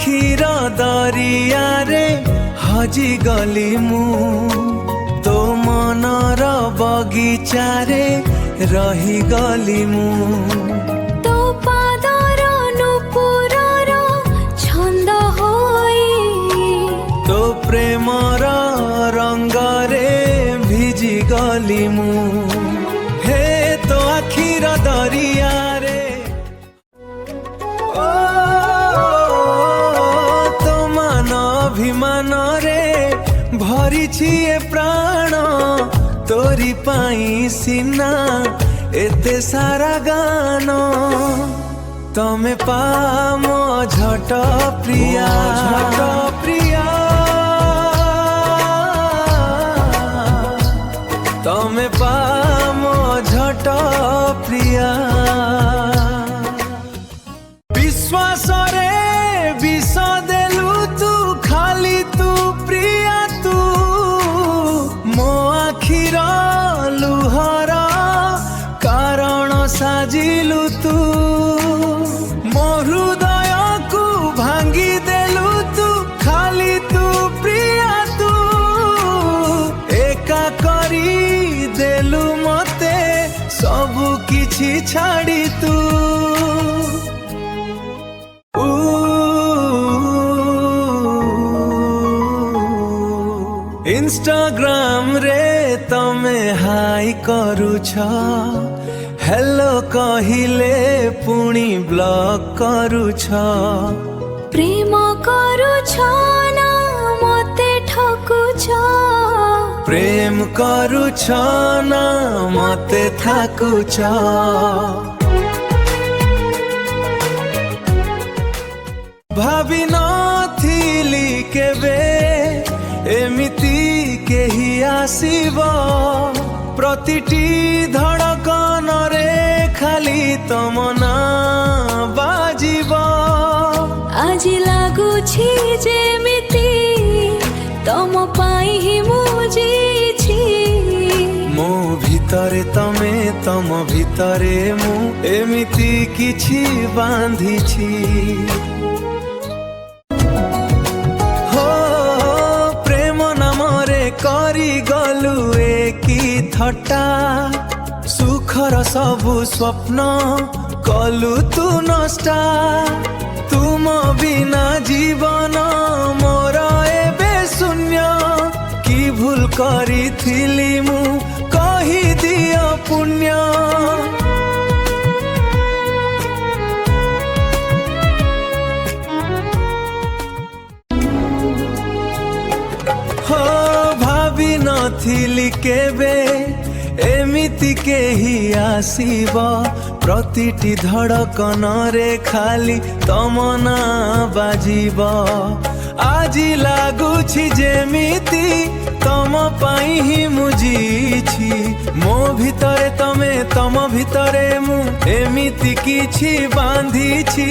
आखिर दरिया रे हजी गली मु तो मनर बगीचा रे रही गली मु तो पादर नुपुरर छंद होई तो प्रेमर रंगरे भिजी गली मु हे तो आखिर दरिया रे ओ तो मान अभिमान रे भरिछि ए प्राण तोरी पाई सिना एते सारा गान तमे पाम झट प्रिया तमे पाम झट प्रिया विश्वास रे विष देलु तू खाली तू प्रिया तू मो आखिर लुहर कारण साजिलु तू मो हृदय को भांगी देलु तू खाली तू प्रिया तू एका करी देलु मते सबु किछि छाड़ी तू इंस्टाग्राम रे तमे हाई करूछ हेलो कहिले पुणी ब्लॉग करूछ प्रेम करूछ ना मते ठकुछ प्रेम करूछ ना मते थाकुछ भाभी नथिली केबे एमिति केही आसीब प्रतिटी धड़कन रे खाली तम ना बाजिब आज लागुछि जेमिति तम पाई ही मुझिछि मो भितरे तमे तम भितरे मु एमिति किछि बांधिछि करी गलु एकी थट्टा सुखर सबु स्वप्न कलु तू नष्टा तुम बिना जीवन मोर एबे शून्य की भूल करी थिली मु कही दियो पुण्य नथिली केबे एमिति केही आसीब प्रतिटी धड़कन रे खाली तम ना बाजिब आज लागुछि जेमिति तम पाई ही मुझिछि मो भितरे तमे तम भितरे मु एमिति किछि बांधिछि